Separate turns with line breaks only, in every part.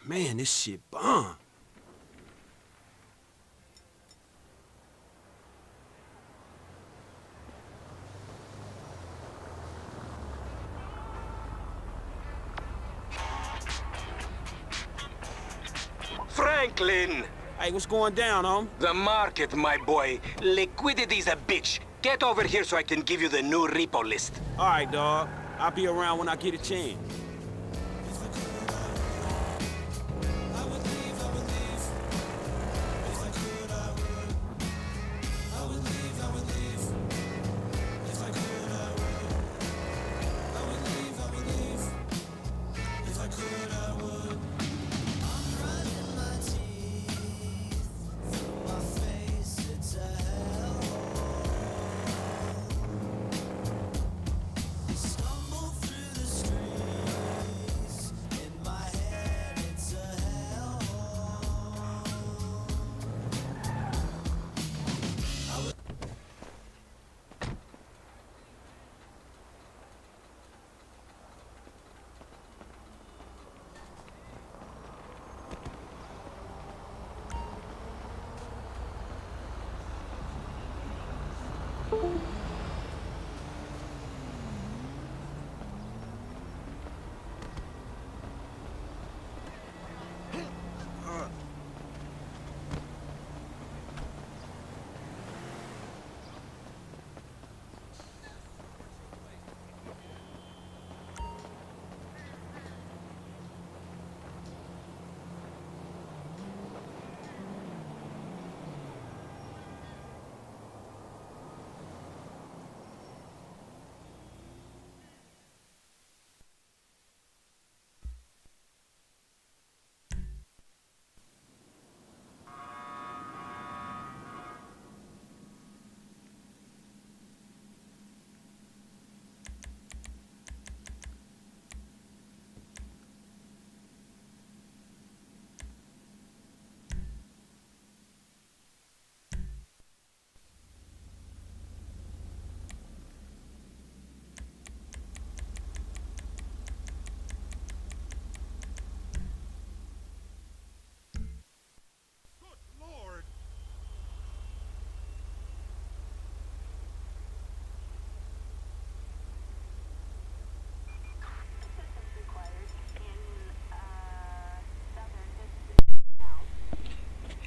Man, this shit bomb.
Franklin!
Hey, what's going down, home?
The market, my boy. Liquidity's a bitch. Get over here so I can give you the new repo list.
All right, dog. I'll be around when I get a chance.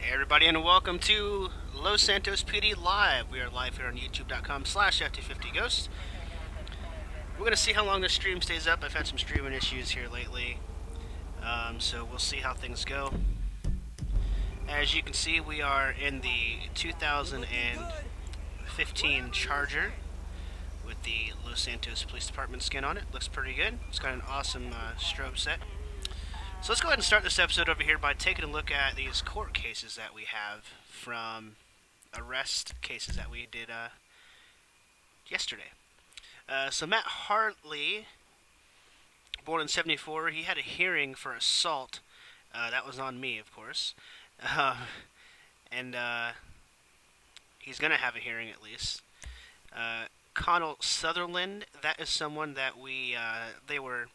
Hey everybody, and welcome to Los Santos PD Live. We are live here on youtube.com/F250Ghost. We're going to see how long this stream stays up. I've had some streaming issues here lately, so we'll see how things go. As you can see, we are in the 2015 Charger with the Los Santos Police Department skin on it. Looks pretty good. It's got an awesome strobe set. So let's go ahead and start this episode over here by taking a look at these court cases that we have from arrest cases that we did yesterday. So Matt Hartley, born in 74, he had a hearing for assault. That was on me, of course. And he's going to have a hearing at least. Connell Sutherland, that is someone that they were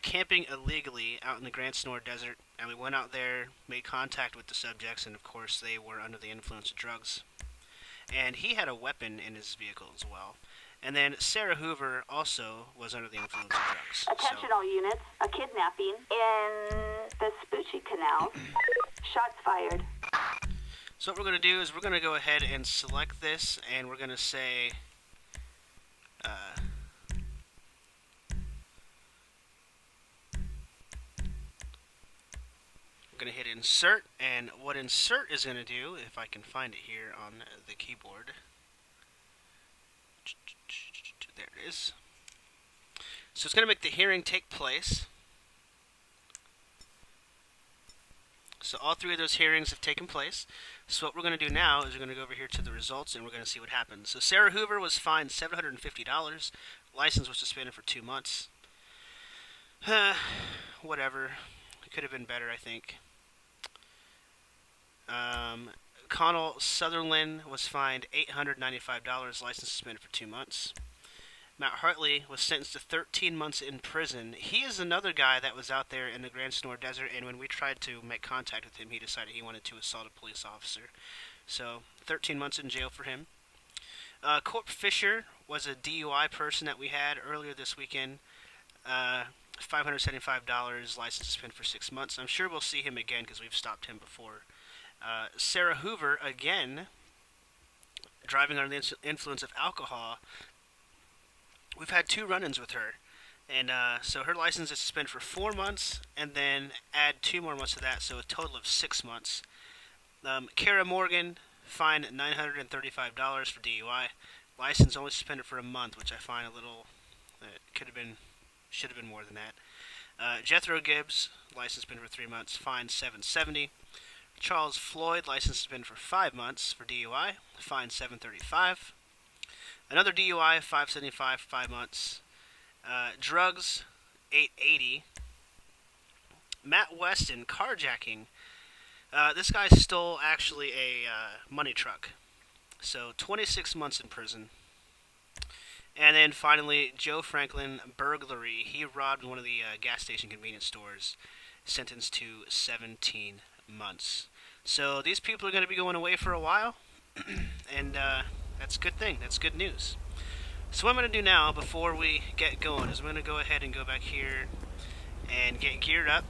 camping illegally out in the Grand Sonora Desert, and we went out there, made contact with the subjects, and of course they were under the influence of drugs. And he had a weapon in his vehicle as well. And then Sarah Hoover also was under the influence of drugs.
Attention all units, a kidnapping in the Spoochie Canal. Shots fired.
So what we're going to do is we're going to go ahead and select this, and we're going to say... going to hit insert, and what insert is going to do, if I can find it here on the keyboard, there it is. So it's going to make the hearing take place. So all three of those hearings have taken place. So what we're going to do now is we're going to go over here to the results, and we're going to see what happens. So Sarah Hoover was fined $750. License was suspended for 2 months. Whatever. It could have been better, I think. Connell Sutherland was fined $895, license suspended for 2 months. Matt Hartley was sentenced to 13 months in prison. He is another guy that was out there in the Grand Senora Desert, and when we tried to make contact with him, he decided he wanted to assault a police officer. So, 13 months in jail for him. Corp Fisher was a DUI person that we had earlier this weekend. $575, license suspended for 6 months. I'm sure we'll see him again because we've stopped him before. Sarah Hoover, again, driving under the influence of alcohol. We've had 2 run-ins with her. And so her license is suspended for 4 months, and then add 2 more months to that, so a total of 6 months. Kara Morgan, fined $935 for DUI. License only suspended for a month, which I find a little... should have been more than that. Jethro Gibbs, license suspended for 3 months, fined $770. Charles Floyd, license suspended for 5 months for DUI, fined $735. Another DUI, $575 for 5 months. Drugs, $880. Matt Weston, carjacking. This guy stole actually a money truck. So 26 months in prison. And then finally, Joe Franklin, burglary. He robbed one of the gas station convenience stores, sentenced to 17 months. So these people are going to be going away for a while, and that's a good thing. That's good news. So what I'm going to do now, before we get going, is I'm going to go ahead and go back here and get geared up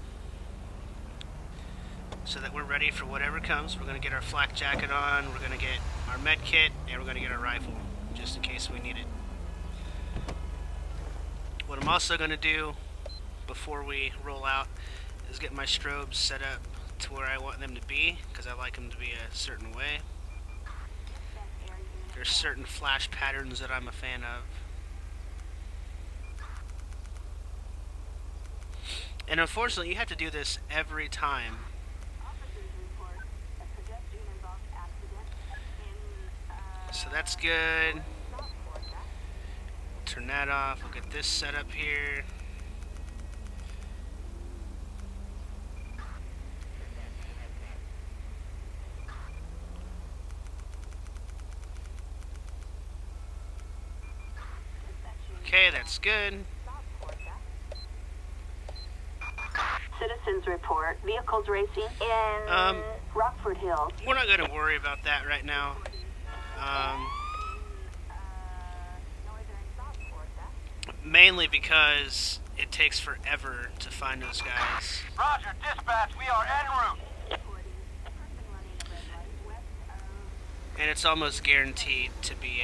so that we're ready for whatever comes. We're going to get our flak jacket on, we're going to get our med kit, and we're going to get our rifle, just in case we need it. What I'm also going to do before we roll out is get my strobes set up to where I want them to be, because I like them to be a certain way. There's certain flash patterns that I'm a fan of. And unfortunately, you have to do this every time. So that's good. Turn that off. We'll get this set up here. Okay, that's good.
Citizens report vehicles racing in Rockford Hills.
We're not going to worry about that right now. Mainly because it takes forever to find those guys.
Roger, dispatch, we are en route.
And it's almost guaranteed to be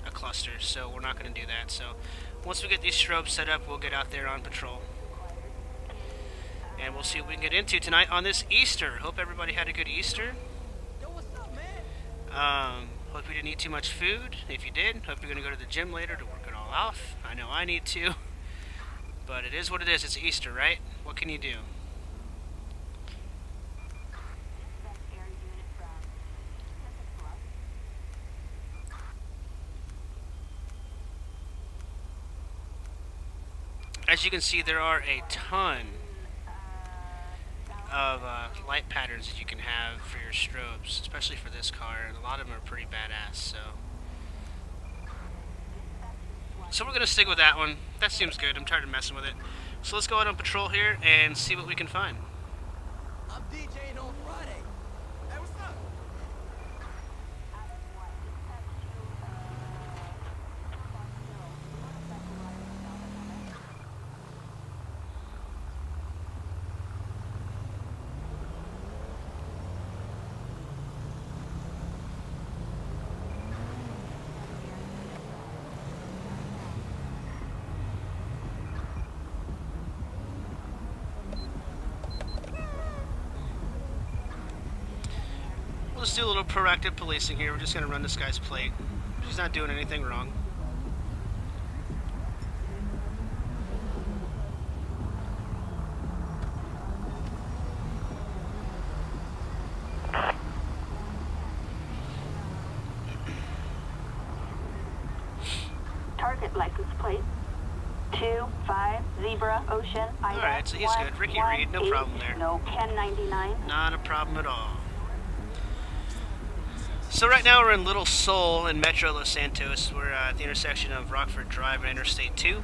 a cluster, so we're not going to do that. So once we get these strobes set up, we'll get out there on patrol. And we'll see what we can get into tonight on this Easter. Hope everybody had a good Easter. Hope you didn't eat too much food. If you did, hope you're going to go to the gym later to work it all off. I know I need to. But it is what it is. It's Easter, right? What can you do? As you can see, there are a ton of light patterns that you can have for your strobes, especially for this car. A lot of them are pretty badass, so we're gonna stick with that one. That seems good. I'm tired of messing with it. So let's go out on patrol here and see what we can find.
I'm DJing on Friday. Hey, what's up?
We'll just do a little proactive policing here. We're just gonna run this guy's plate. He's not doing anything wrong.
Target license plate 25 Zebra Ocean.
Alright, so he's good. Ricky Reed, no problem there.
No 1099.
Not a problem at all. So right now we're in Little Seoul in Metro Los Santos. We're at the intersection of Rockford Drive and Interstate 2,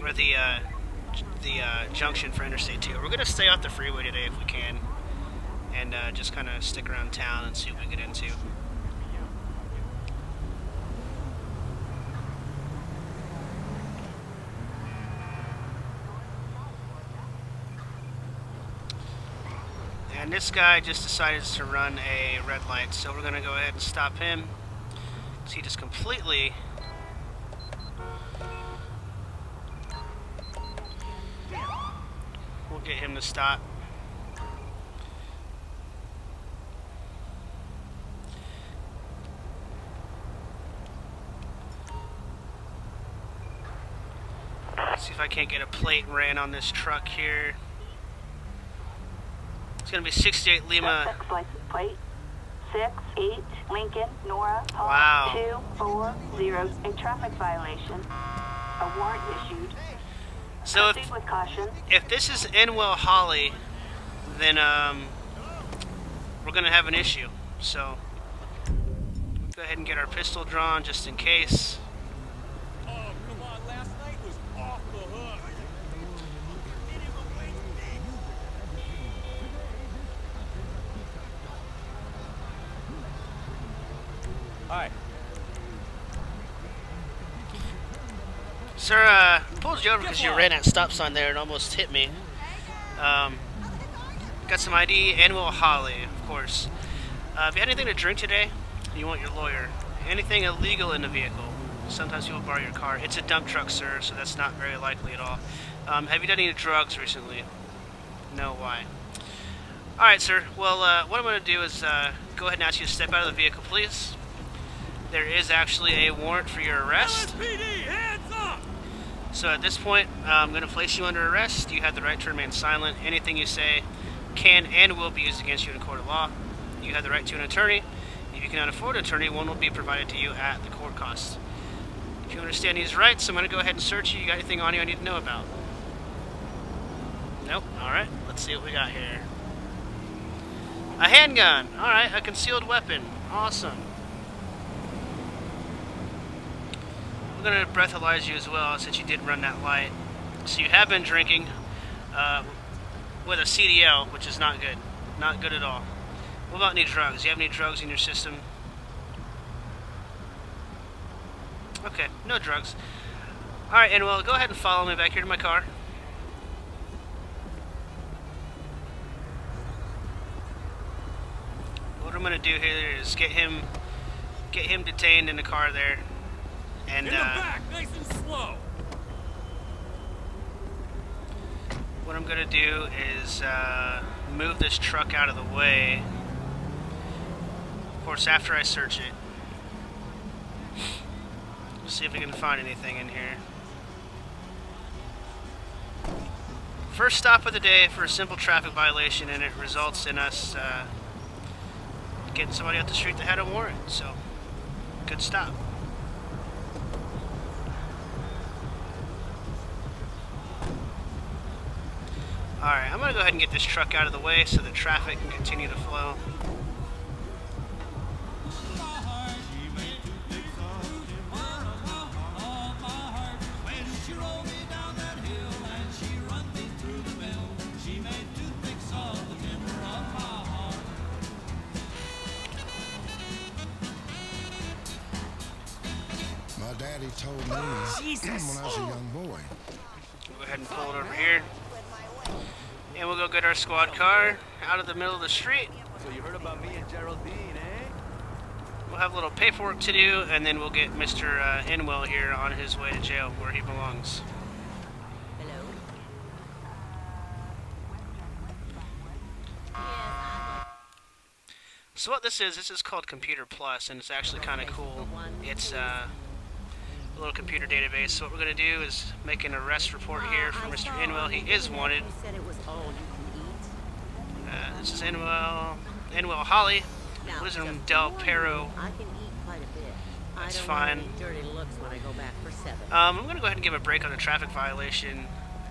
or the junction for Interstate 2. We're going to stay off the freeway today if we can, and just kind of stick around town and see what we get into. And this guy just decided to run a red light, so we're going to go ahead and stop him. So he just completely we'll get him to stop. See if I can't get a plate ran on this truck here. It's going to be 68 Lima.
Suspect's license plate 68 Lincoln Nora Hall
Wow.
240. A traffic violation. A warrant issued.
So
Proceed with caution.
if this is Enwell Holly, then we're going to have an issue. So we'll go ahead and get our pistol drawn just in case.
Oh, come on. Last night was off the hook. Hi.
Sir, I pulled you over because you ran that stop sign there and almost hit me. Got some ID, Enwell Holly, of course. Have you had anything to drink today? You want your lawyer. Anything illegal in the vehicle? Sometimes people borrow your car. It's a dump truck, sir, so that's not very likely at all. Have you done any drugs recently? No, why? Alright, sir. Well, what I'm going to do is go ahead and ask you to step out of the vehicle, please. There is actually a warrant for your arrest.
Santos PD, hands up!
So at this point, I'm going to place you under arrest. You have the right to remain silent. Anything you say can and will be used against you in a court of law. You have the right to an attorney. If you cannot afford an attorney, one will be provided to you at the court cost. If you understand these rights, I'm going to go ahead and search you. You got anything on you I need to know about? Nope. Alright, let's see what we got here. A handgun. Alright, a concealed weapon. Awesome. We're going to breathalyze you as well since you did run that light. So you have been drinking with a CDL, which is not good. Not good at all. What about any drugs? Do you have any drugs in your system? Okay, no drugs. Alright, and well, go ahead and follow me back here to my car. What I'm going to do here is get him detained in the car there. And,
In the back, nice and slow.
what I'm going to do is move this truck out of the way. Of course, after I search it. See if we can find anything in here. First stop of the day for a simple traffic violation, and it results in us getting somebody off the street that had a warrant. So, good stop. Alright, I'm going to go ahead and get this truck out of the way so the traffic can continue to flow.
My daddy told me when I was a young boy.
Go ahead and pull it over here. And we'll go get our squad car out of the middle of the street.
So you heard about me and Geraldine, eh?
We'll have a little paperwork to do, and then we'll get Mr. Enwell here on his way to jail where he belongs. So what this is called Computer Plus, and it's actually kind of cool. It's a little computer database. So what we're going to do is make an arrest report here for Mr. Enwell. He is wanted. This is Enwell Holly, lives in Del Perro. That's fine. I'm going to go ahead and give a break on the traffic violation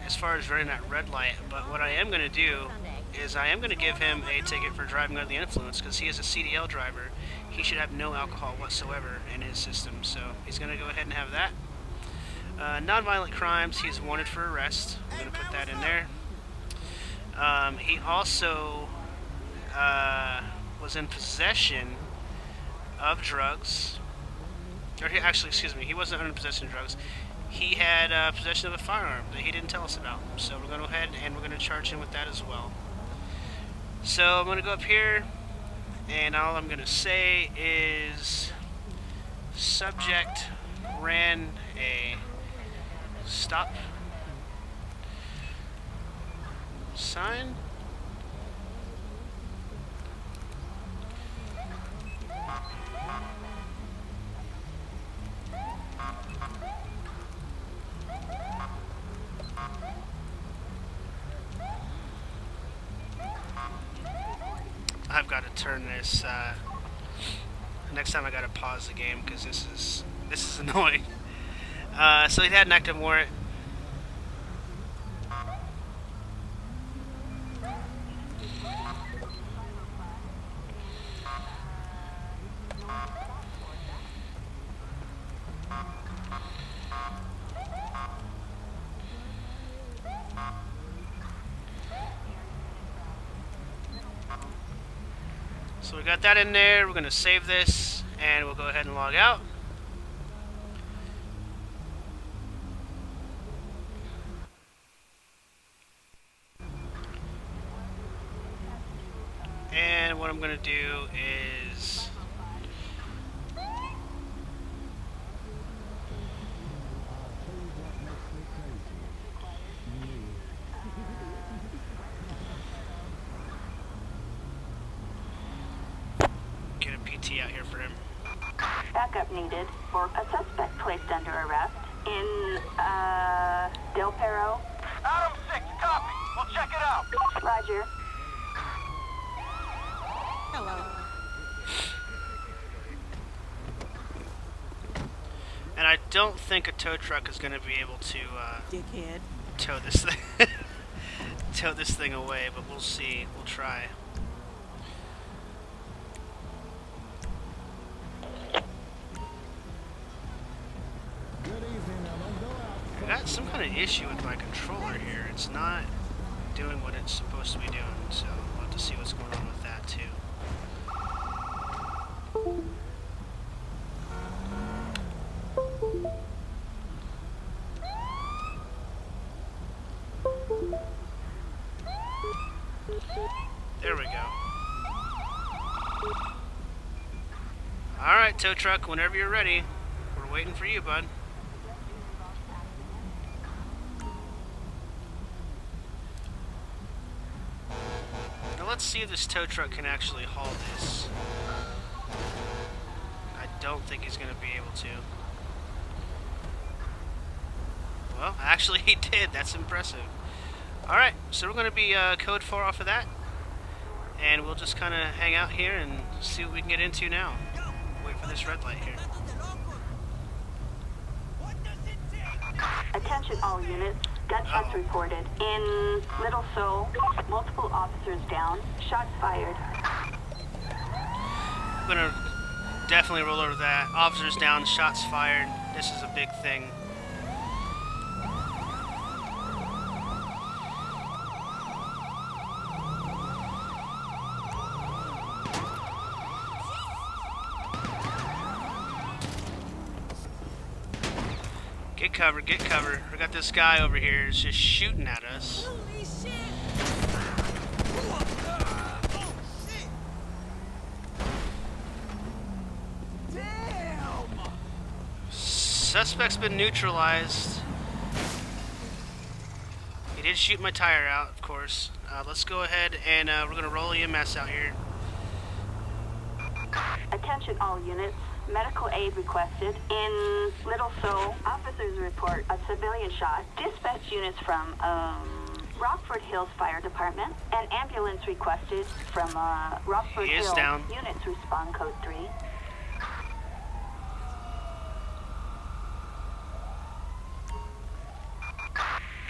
as far as running that red light, but what I am going to do is I am going to give him a ticket for driving under the influence because he is a CDL driver. he should have no alcohol whatsoever in his system, so he's going to go ahead and have that. Nonviolent crimes, he's wanted for arrest. I'm going to put that in there. He also was in possession of drugs. Or excuse me, he wasn't in possession of drugs. He had possession of a firearm that he didn't tell us about. So we're going to go ahead and we're going to charge him with that as well. So I'm going to go up here, and all I'm going to say is subject ran a stop sign. I've got to turn this. Next time I got to pause the game because this is annoying. So he had an active warrant. So we got that in there. We're going to save this, and we'll go ahead and log out. And what I'm going to do is get a PT out here for him.
Backup needed for a suspect placed under arrest in, Del Perro.
Adam 6, copy. We'll check it out.
Roger.
And I don't think a tow truck is going to be able to
Dickhead.
tow this thing tow this thing away, but we'll see. We'll try. I got some kind of issue with my controller here. It's not doing what it's supposed to be doing, so we'll have to see what's going on with that too. There we go. Alright, tow truck, whenever you're ready. We're waiting for you, bud. Now let's see if this tow truck can actually haul this. I don't think he's going to be able to. Well, actually he did. That's impressive. Alright, so we're going to be code 4 off of that. And we'll just kind of hang out here and see what we can get into now. Wait for this red light here.
Attention all units. Gunshots reported in Little Seoul. Multiple officers down. Shots fired.
I'm going to definitely roll over that. Officers down, shots fired. This is a big thing. Get cover, get cover. We got this guy over here who's just shooting at us. Suspect's been neutralized. He did shoot my tire out, of course. Let's go ahead and we're going to roll EMS out here.
Attention all units. Medical aid requested in Little Seoul. Officers report a civilian shot. Dispatch units from Rockford Hills Fire Department. An ambulance requested from Rockford
He is
Hills.
down.
Units respond code 3.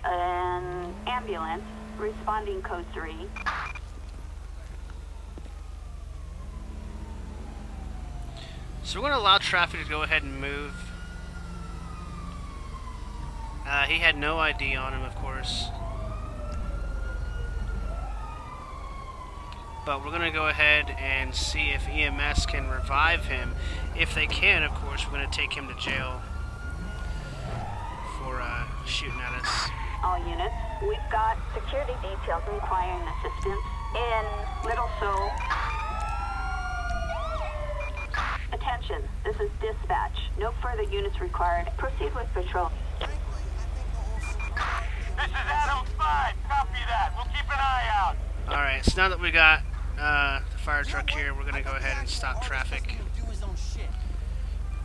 An ambulance responding code 3.
So we're going to allow traffic to go ahead and move. He had no ID on him, of course. But we're going to go ahead and see if EMS can revive him. If they can, of course, we're going to take him to jail for shooting at us.
All units, we've got security details requiring assistance in Little Seoul. Attention, this is dispatch. No further units required. Proceed with patrol.
This is Adult 5. Copy that. We'll keep an eye out.
Alright, so now that we got the fire truck here, we're going to go ahead and stop traffic.
Do his own shit.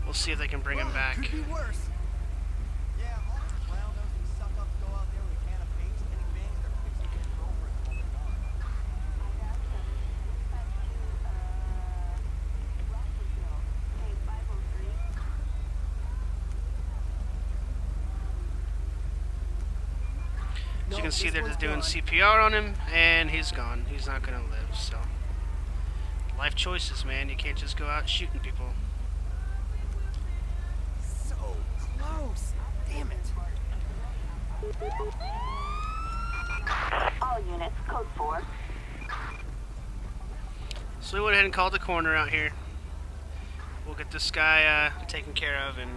We'll see if they can bring him back.
Could be worse. Yeah, all the clown knows we suck up to go out there with a can of paint, spinning bangs, they're fixing to get over it all the time.
As you can see, they're just doing CPR on him, and he's gone. He's not going to live, so. Life choices, man. You can't just go out shooting people.
So close. Damn it.
All units, code 4.
So we went ahead and called the coroner out here. We'll get this guy taken care of and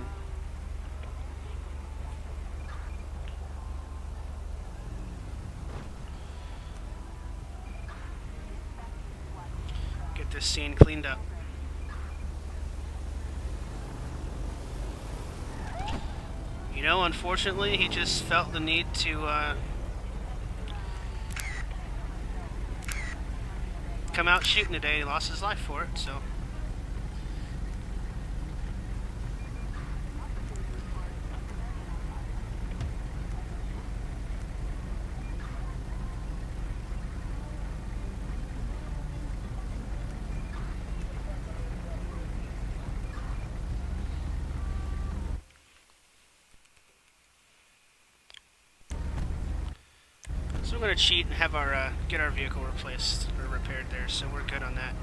get this scene cleaned up. You know, unfortunately, he just felt the need to come out shooting today. He lost his life for it, so. So we're going to cheat and have our get our vehicle replaced or repaired there, so we're good on that.